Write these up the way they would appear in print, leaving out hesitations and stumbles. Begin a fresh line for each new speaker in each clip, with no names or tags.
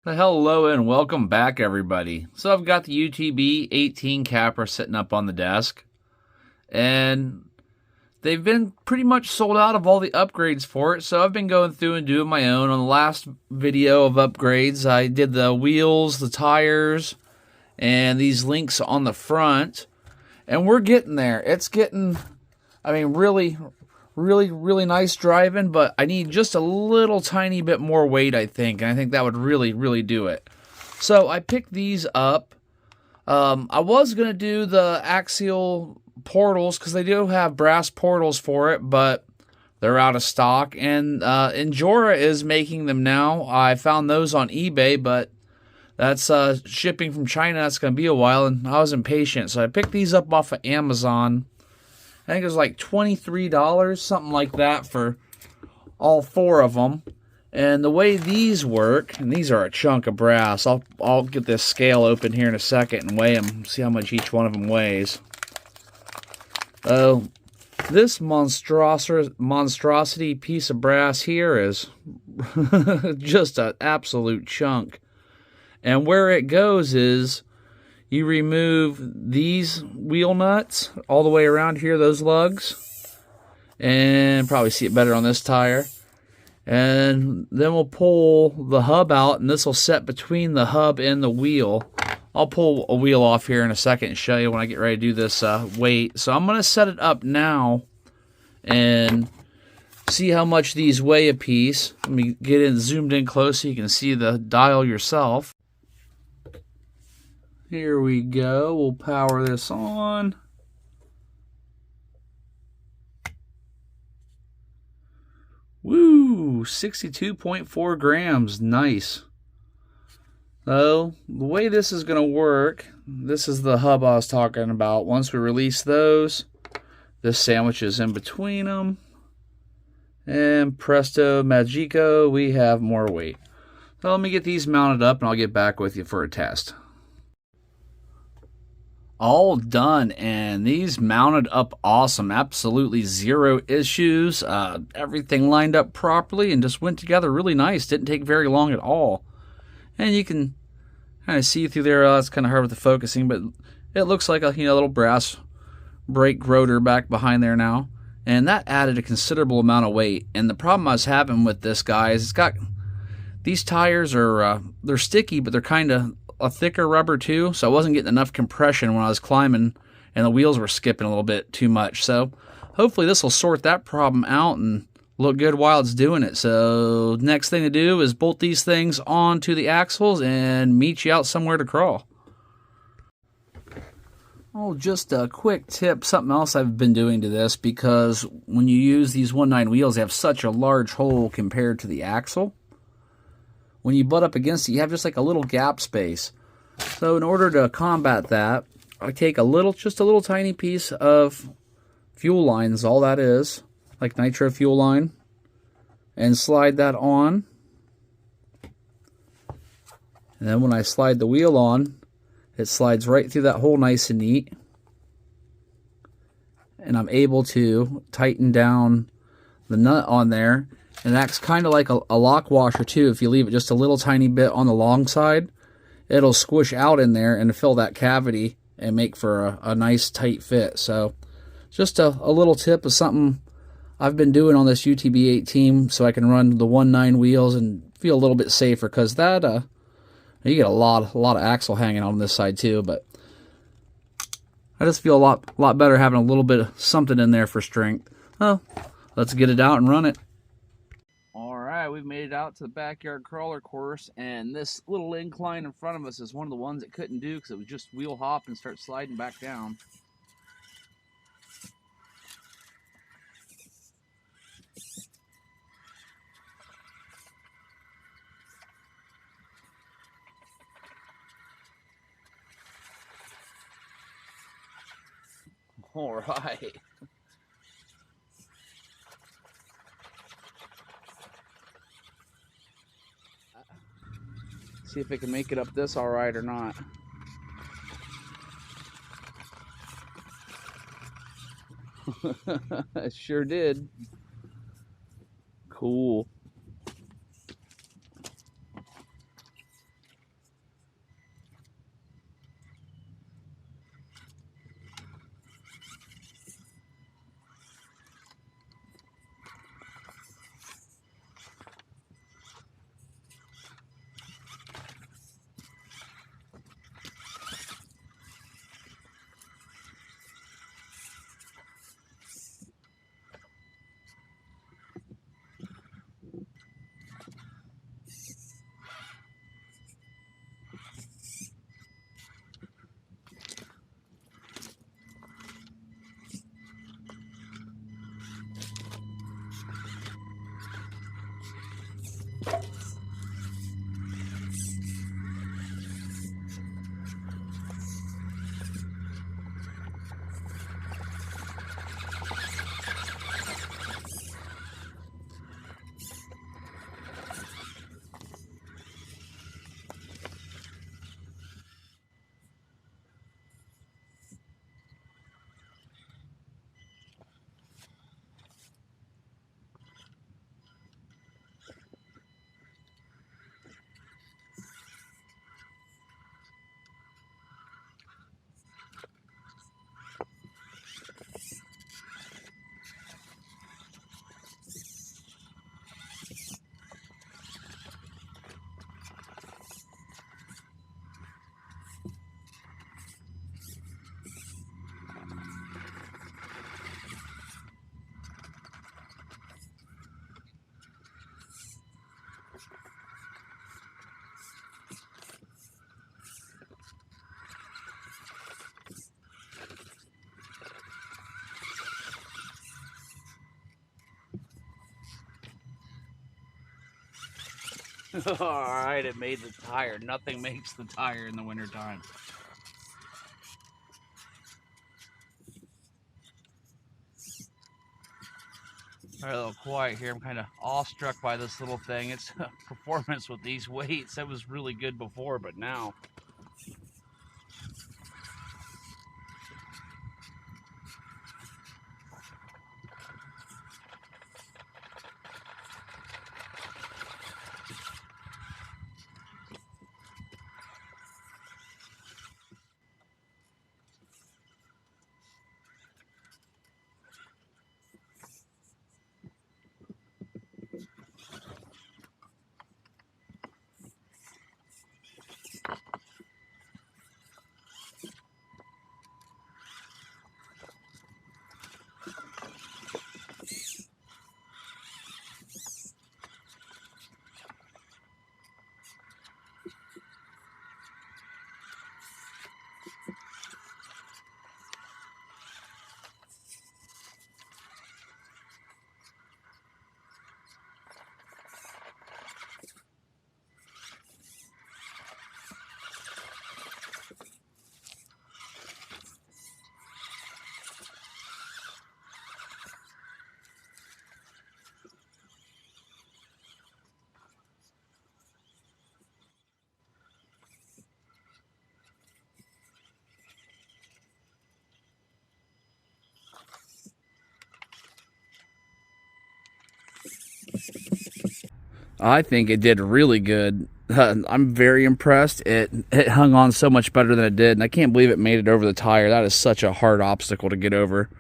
Hello and welcome back, everybody. So I've got the UTB18 Capra sitting up on the desk, and they've been pretty much sold out of all the upgrades for it, so I've been going through and doing my own. On the last video of upgrades, I did the wheels, the tires, and these links on the front, and we're getting there. It's getting, really nice driving, but I need just a little tiny bit more weight, I think, and I think that would really do it. So I picked these up. I was going to do the Axial portals because they do have brass portals for it, but they're out of stock, and Endura is making them now. I found those on eBay, but that's shipping from China. That's going to be a while, and I was impatient, so I picked these up off of Amazon. I think it was like $23, something like that, for all four of them. And the way these work, and these are a chunk of brass. I'll get this scale open here in a second and weigh them, see how much each one of them weighs. Oh, this monstrosity piece of brass here is just an absolute chunk. And where it goes is, you remove these wheel nuts all the way around here, those lugs, and probably see it better on this tire. And then we'll pull the hub out, and this will set between the hub and the wheel. I'll pull a wheel off here in a second and show you when I get ready to do this weight. So I'm going to set it up now and see how much these weigh a piece. Let me get in zoomed in close so you can see the dial yourself. Here we go. We'll power this on. Woo! 62.4 grams. Nice. So, the way this is going to work, this is the hub I was talking about. Once we release those, this sandwiches in between them. And presto magico, we have more weight. So let me get these mounted up and I'll get back with you for a test. All done, and these mounted up awesome. Absolutely zero issues. Everything lined up properly and just went together really nice. Didn't take very long at all. And you can kind of see through there. It's kind of hard with the focusing, but it looks like a little brass brake rotor back behind there now. And that added a considerable amount of weight. And the problem I was having with this, guy, is these tires are they're sticky, but they're kind of a thicker rubber too, so I wasn't getting enough compression when I was climbing, and the wheels were skipping a little bit too much. So hopefully this will sort that problem out and look good while it's doing it. So next thing to do is bolt these things onto the axles and meet you out somewhere to crawl. Oh, just a quick tip, something else I've been doing to this, because when you use these 1/9 wheels, they have such a large hole compared to the axle. When you butt up against it, you have just like a little gap space. So in order to combat that, I take just a little tiny piece of fuel line, is all that is, like nitro fuel line, and slide that on. And then when I slide the wheel on, it slides right through that hole nice and neat. And I'm able to tighten down the nut on there. And that's kind of like a lock washer too. If you leave it just a little tiny bit on the long side, it'll squish out in there and fill that cavity and make for a nice tight fit. So just a little tip of something I've been doing on this UTB18 so I can run the 1/9 wheels and feel a little bit safer, because that you get a lot of axle hanging on this side too. But I just feel a lot better having a little bit of something in there for strength. Oh, let's get it out and run it. Alright, we've made it out to the backyard crawler course, and this little incline in front of us is one of the ones it couldn't do because it was just wheel hop and start sliding back down. Alright. See if it can make it up this all right or not. It sure did. Cool. Alright, it made the tire. Nothing makes the tire in the wintertime. Alright, a little quiet here. I'm kind of awestruck by this little thing. Its performance with these weights, that was really good before, but now... I think it did really good. I'm very impressed. It hung on so much better than it did, and I can't believe it made it over the tire. That is such a hard obstacle to get over.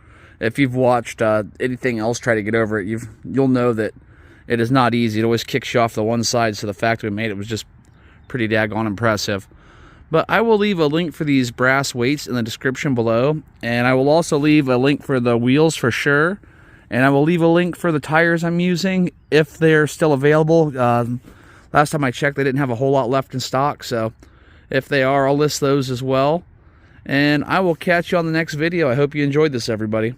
If you've watched anything else try to get over it, you'll know that it is not easy. It always kicks you off the one side, so the fact we made it was just pretty daggone impressive. But I will leave a link for these brass weights in the description below, and I will also leave a link for the wheels for sure. And I will leave a link for the tires I'm using if they're still available. Last time I checked, they didn't have a whole lot left in stock. So if they are, I'll list those as well. And I will catch you on the next video. I hope you enjoyed this, everybody.